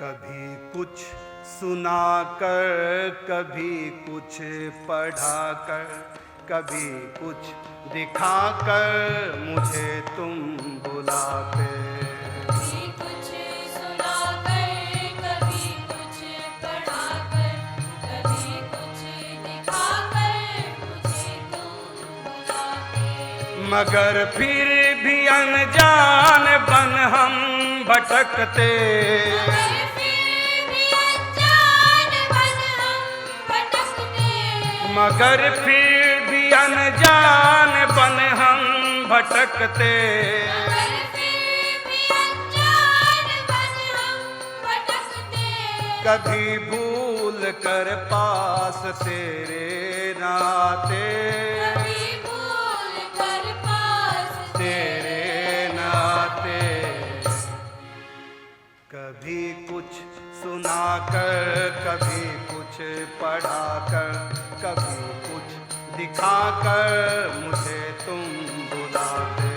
कभी कुछ सुनाकर, कभी कुछ पढ़ाकर, कभी कुछ दिखाकर मुझे तुम बुलाते। कभी कुछ सुनाकर, कभी कुछ पढ़ाकर, कभी कुछ दिखाकर मुझे तुम बुलाते। मगर फिर भी अनजान बन हम भटकते। मगर फिर भी अनजान बन हम भटकते। कभी भूल कर पास तेरे नाते, तेरे नाते। कभी कुछ सुनाकर, कभी कुछ पढ़ाकर, कभी कुछ दिखाकर मुझे तुम बुलाते।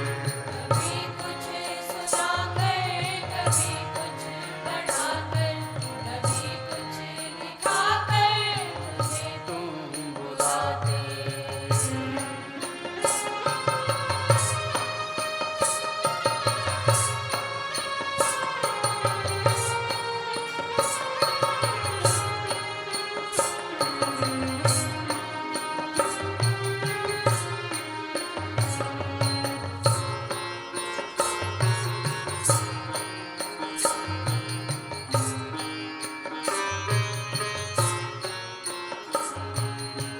कभी कुछ सुनाकर, कभी कुछ पढ़ाकर, कभी कुछ दिखाकर मुझे तुम बुलाते।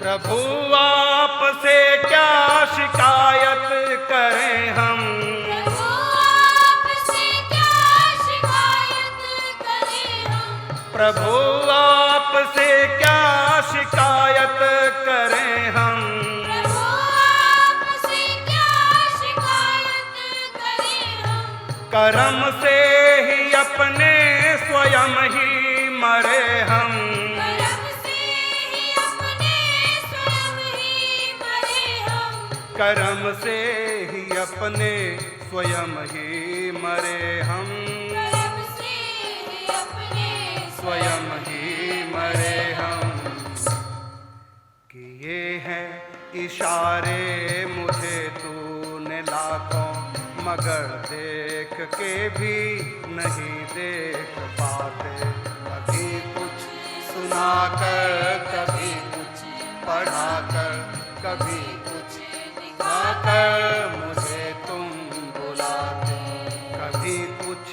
प्रभु आपसे क्या शिकायत करें हम, प्रभु आपसे क्या शिकायत करें हम, प्रभु आपसे क्या शिकायत करें हम। प्रभु आपसे क्या शिकायत करें हम। कर्म से ही अपने स्वयं ही मरे हम, कर्म से ही अपने स्वयं ही मरे हम, कर्म से ही अपने स्वयं ही मरे हम, कर्म से ही अपने स्वयं ही मरे हम। किए हैं इशारे मुझे तूने लाखों, मगर देख के भी नहीं देख पाते। कभी कुछ सुनाकर, कभी कुछ पढ़ाकर, कभी कुछ दिखाकर मुझे तुम बुलाते। कभी कुछ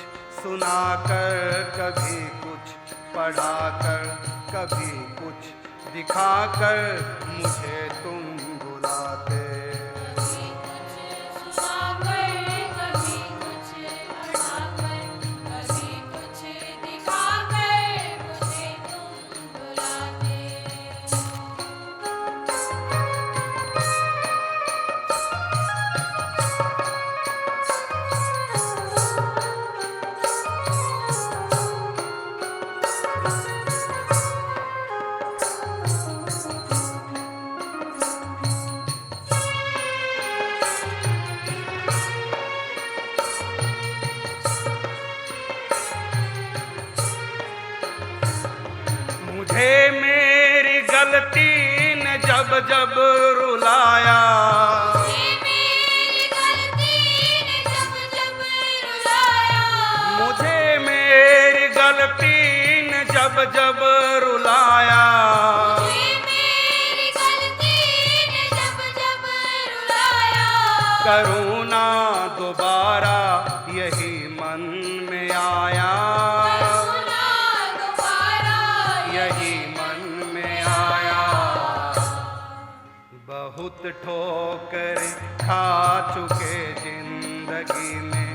सुनाकर, कभी कुछ पढ़ाकर, कभी कुछ दिखाकर मुझे तुम बुलाते। कभी कुछ सुनाकर, कभी कुछ पढ़ाकर, कभी कुछ दिखाकर मुझे तुम बुलाते। मुझे मेरी गलती ने जब जब रुलाया, मुझे मेरी गलती ने जब जब रुलाया, मुझे मेरी गलती ने जब जब रुलाया। मुझे मेरी गलती ने जब जब रुलाया। करूँ ना दोबारा यही मन में आया, करुणा दोबारा यही मन में आया। बहुत ठोकर खा चुके जिंदगी में,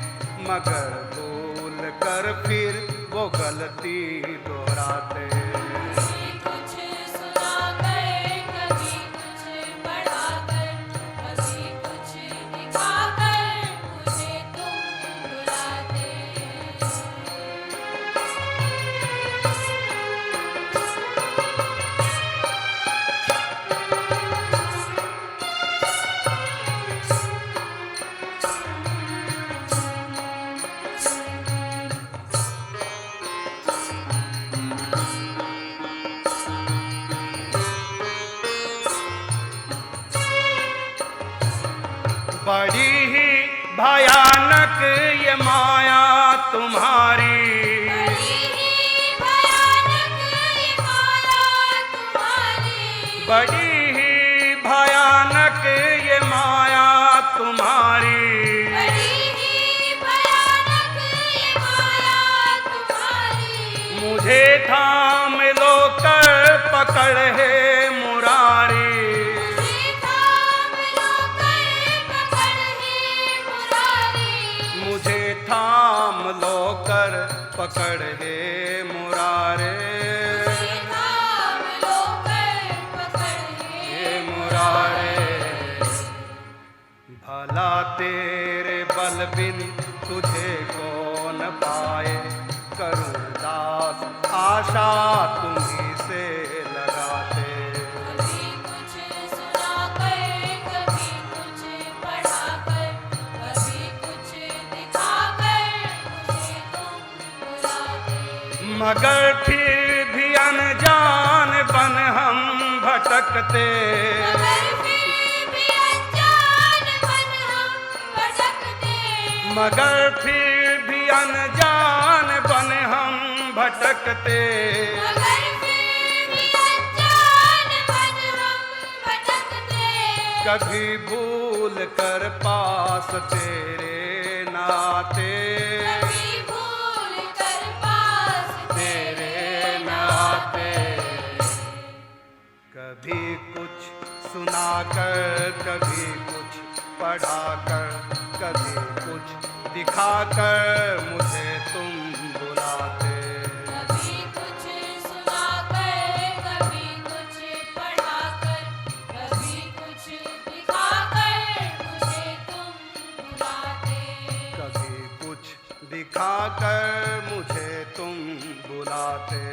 मगर भूल कर फिर वो गलती दोहराते। कभी कुछ सुनाकर, कभी कुछ पढ़ाकर, कभी कुछ दिखाकर मुझे तुम बुलाते। बड़ी ही भयानक ये माया तुम्हारी, बड़ी ही भयानक ये माया तुम्हारी, बड़ी ही भयानक ये माया तुम्हारी। बड़ी ही भयानक ये माया तुम्हारी। मुझे थाम लो कर पकड़ है मुरारी, मुझे थाम लो कर पकड़ है मुरारी। मुझे थाम लो कर पकड़ है मुरारे, मुझे थाम लो कर पकड़ हे है मुरारे। भला तेरे बल बिन तुझे कौन पाए, करूं दास आशा तुम्ही से लगाते। कभी कुछ सुनाकर, कभी कुछ पढ़ाकर, कभी कुछ दिखाकर मुझे तुम बुलाते। मगर फिर भी अनजान बन हम भटकते, मगर फिर भी अनजान बन हम भटकते। मगर फिर भी अनजान बन हम भटकते। मगर फिर भी अनजान बन हम भटकते। कभी भूल कर पास तेरे नाते, कभी भूल कर पास तेरे नाते। कभी कुछ सुनाकर, कभी कुछ पढ़ाकर, कभी कुछ दिखाकर मुझे तुम बुलाते। कभी कुछ सुनाकर, कभी कुछ पढ़ाकर, कभी कुछ दिखाकर मुझे तुम बुलाते। कभी कुछ दिखाकर मुझे तुम बुलाते।